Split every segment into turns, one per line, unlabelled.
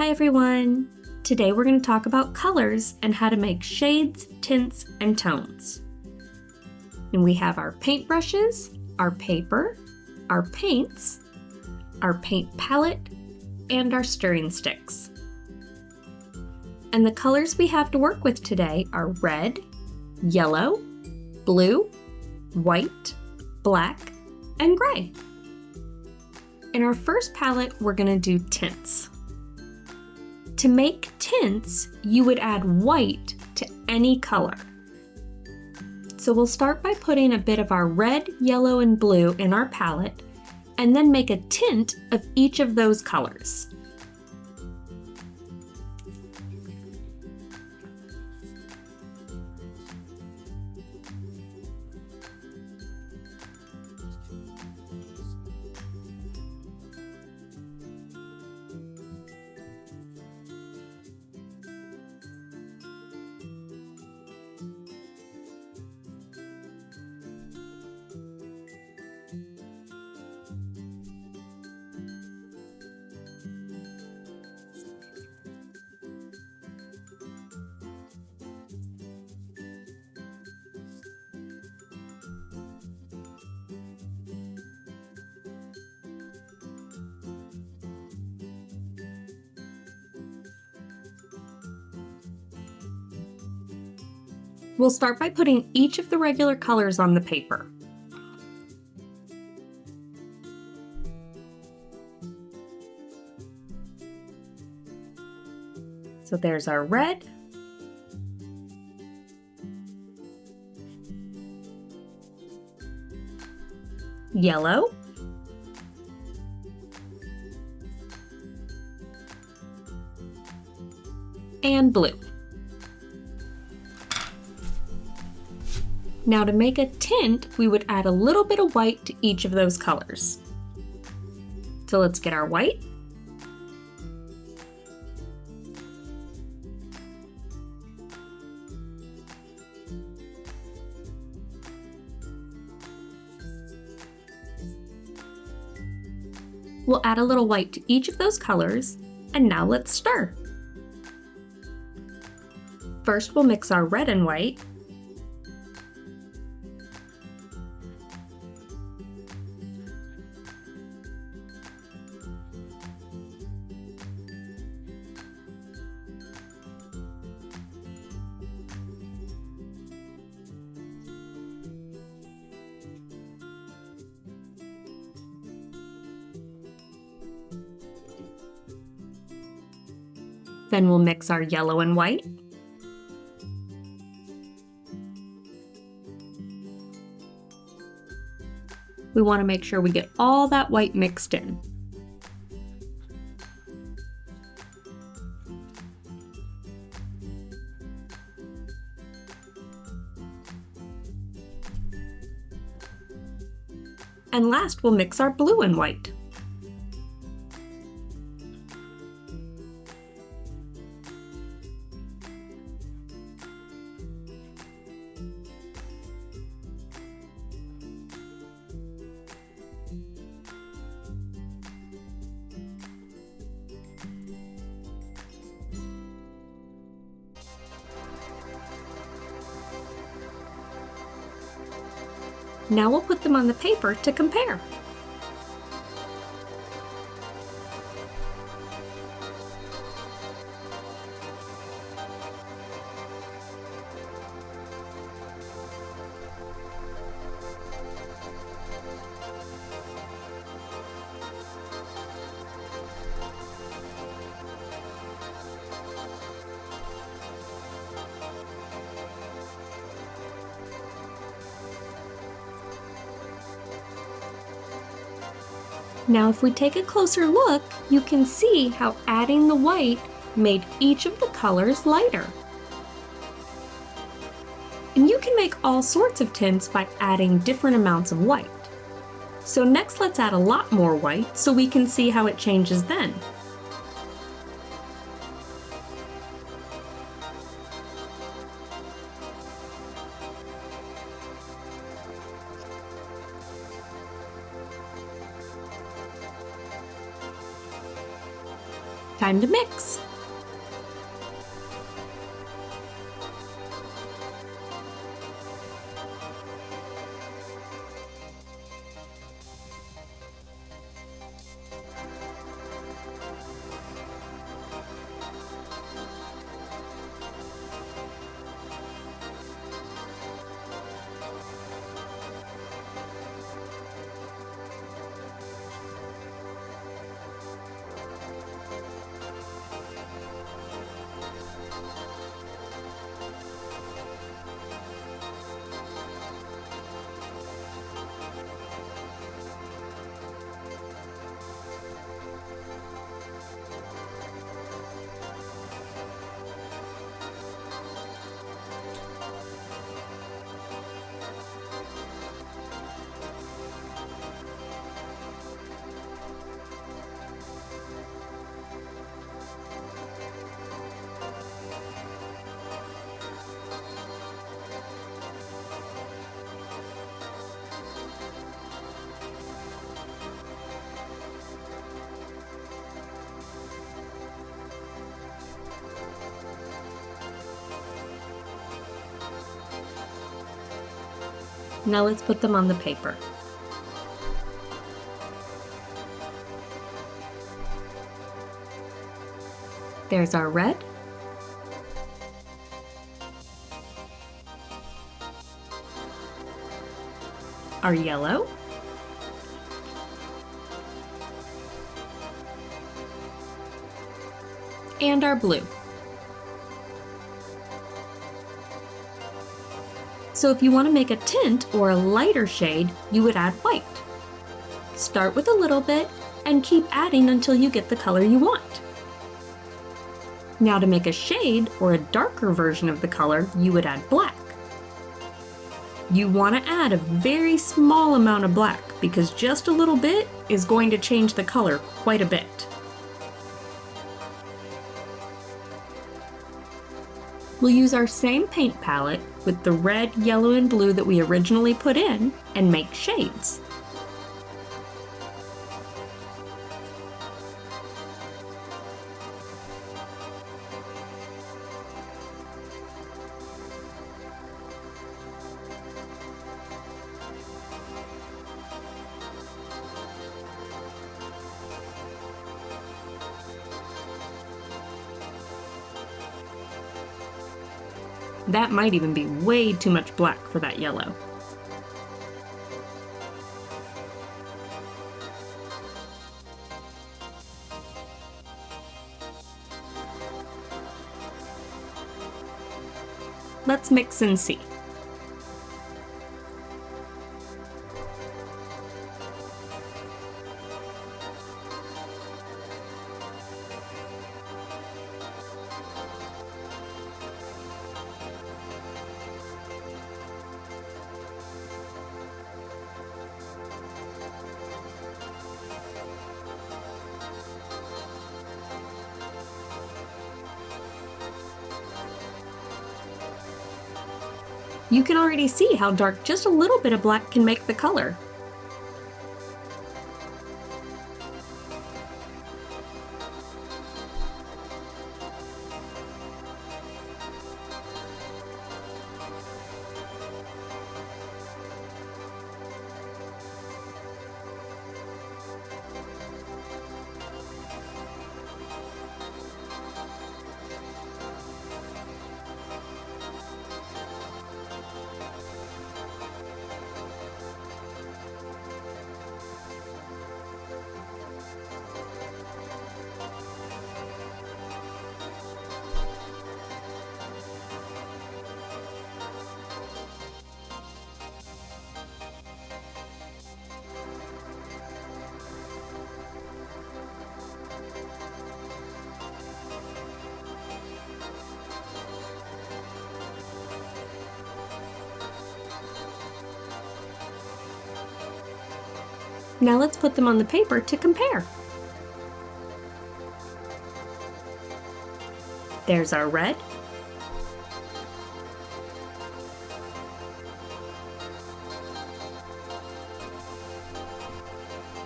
Hi everyone! Today we're going to talk about colors and how to make shades, tints, and tones. And we have our paintbrushes, our paper, our paints, our paint palette, and our stirring sticks. And the colors we have to work with today are red, yellow, blue, white, black, and gray. In our first palette, we're going to do tints. To make tints, you would add white to any color. So we'll start by putting a bit of our red, yellow, and blue in our palette, and then make a tint of each of those colors. We'll start by putting each of the regular colors on the paper. So there's our red, yellow, and blue. Now to make a tint, we would add a little bit of white to each of those colors. So let's get our white. We'll add a little white to each of those colors, and now let's stir. First, we'll mix our red and white. Then we'll mix our yellow and white. We want to make sure we get all that white mixed in. And last, we'll mix our blue and white. Now we'll put them on the paper to compare. Now if we take a closer look, you can see how adding the white made each of the colors lighter. And you can make all sorts of tints by adding different amounts of white. So next let's add a lot more white so we can see how it changes then. Time to mix. Now let's put them on the paper. There's our red, our yellow, and our blue. So if you want to make a tint or a lighter shade, you would add white. Start with a little bit and keep adding until you get the color you want. Now to make a shade or a darker version of the color, you would add black. You want to add a very small amount of black because just a little bit is going to change the color quite a bit. We'll use our same paint palette with the red, yellow, and blue that we originally put in and make shades. That might even be way too much black for that yellow. Let's mix and see. You can already see how dark just a little bit of black can make the color. Now let's put them on the paper to compare. There's our red,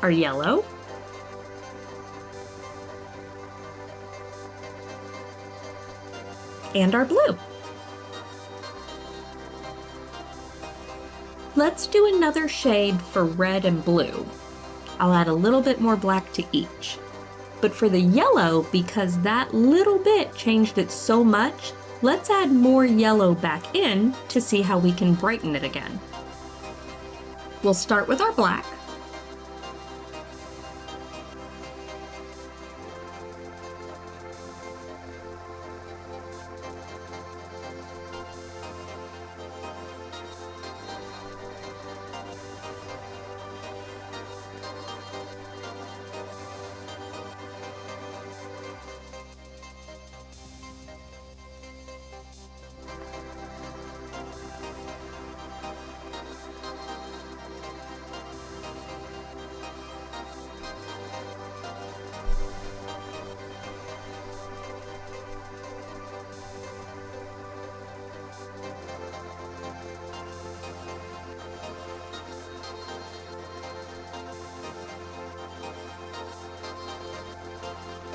our yellow, and our blue. Let's do another shade for red and blue. I'll add a little bit more black to each. But for the yellow, because that little bit changed it so much, let's add more yellow back in to see how we can brighten it again. We'll start with our black.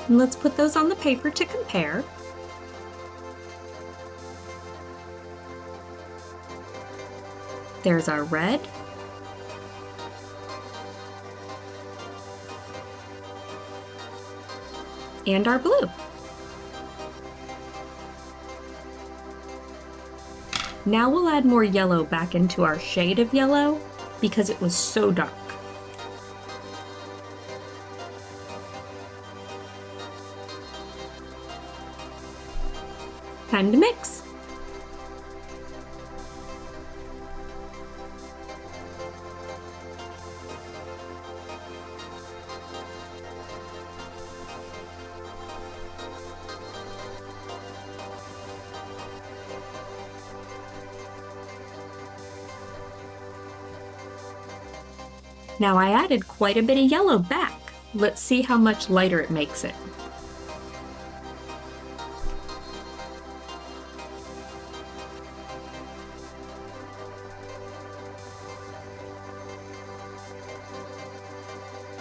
And let's put those on the paper to compare. There's our red. And our blue. Now we'll add more yellow back into our shade of yellow because it was so dark. Time to mix. Now I added quite a bit of yellow back. Let's see how much lighter it makes it.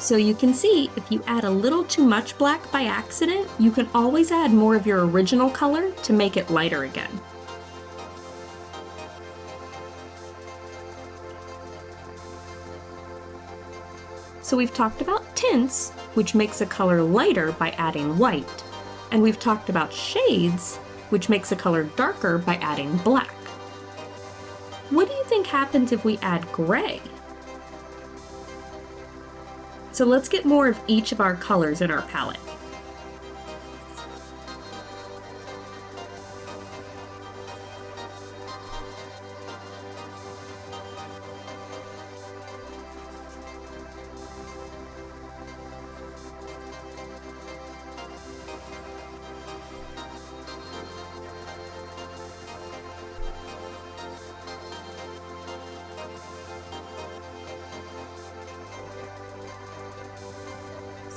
So you can see if you add a little too much black by accident, you can always add more of your original color to make it lighter again. So we've talked about tints, which makes a color lighter by adding white, and we've talked about shades, which makes a color darker by adding black. What do you think happens if we add gray? So let's get more of each of our colors in our palette.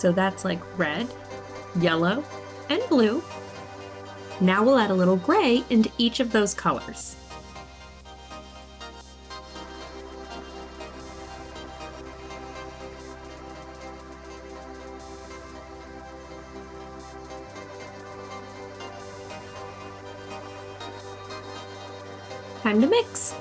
So that's like red, yellow, and blue. Now we'll add a little gray into each of those colors. Time to mix.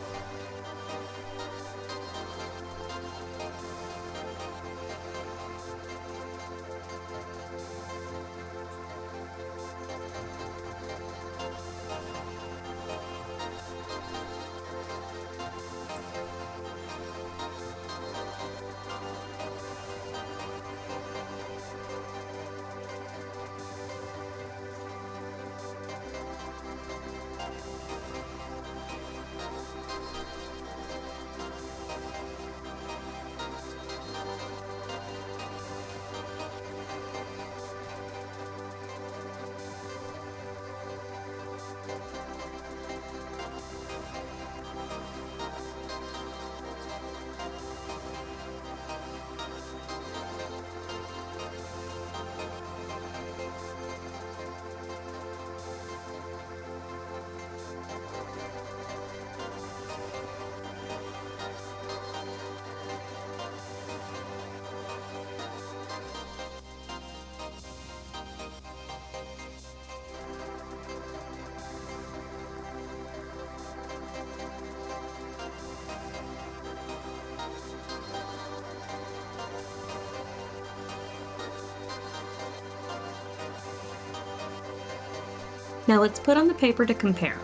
Now let's put on the paper to compare.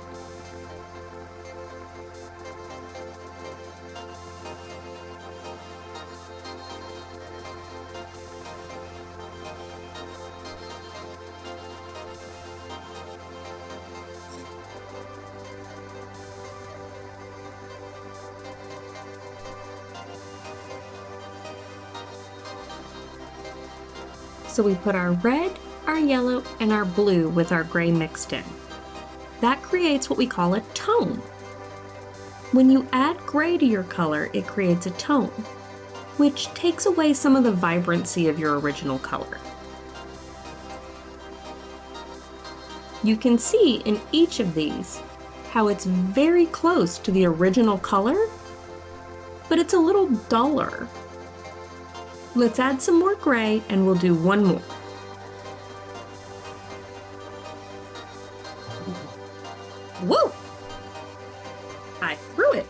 So we put our red, our yellow, and our blue with our gray mixed in. That creates what we call a tone. When you add gray to your color, it creates a tone, which takes away some of the vibrancy of your original color. You can see in each of these how it's very close to the original color, but it's a little duller. Let's add some more gray and we'll do one more. Whoa! I threw it.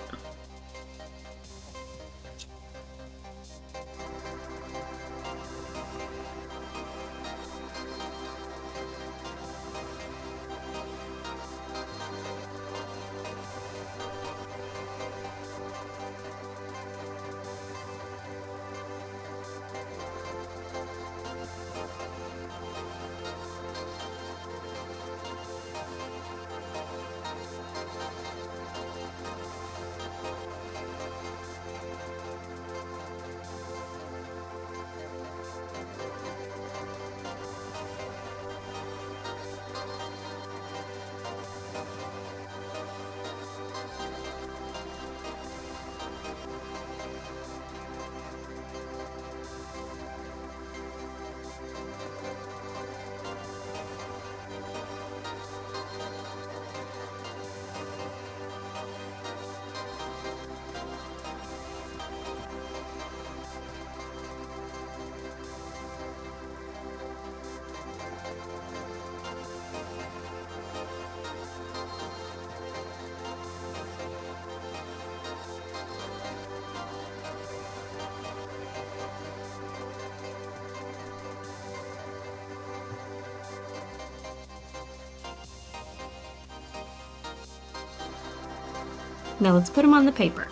Now let's put them on the paper.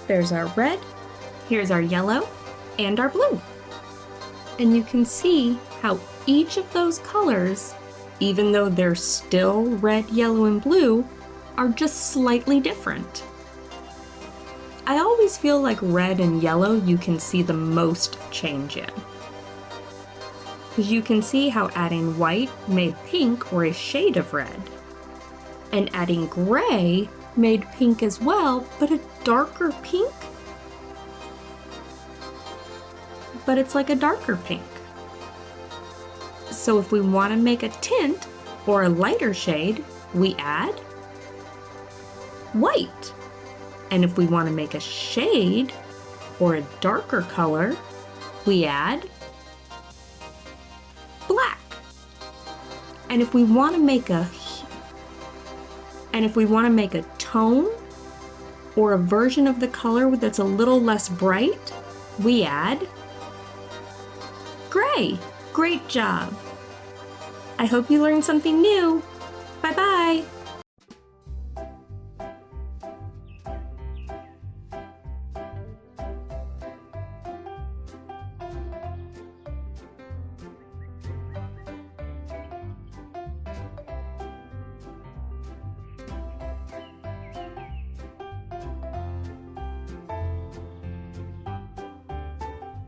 There's our red, here's our yellow, and our blue. And you can see how each of those colors, even though they're still red, yellow, and blue, are just slightly different. I always feel like red and yellow you can see the most change in. Because you can see how adding white made pink or a shade of red. And adding gray made pink as well, but a darker pink. But it's like a darker pink. So if we want to make a tint or a lighter shade, we add white. And if we want to make a shade or a darker color, we add black. And if we want to make a tone or a version of the color that's a little less bright, we add gray. Great job! I hope you learned something new. Bye-bye!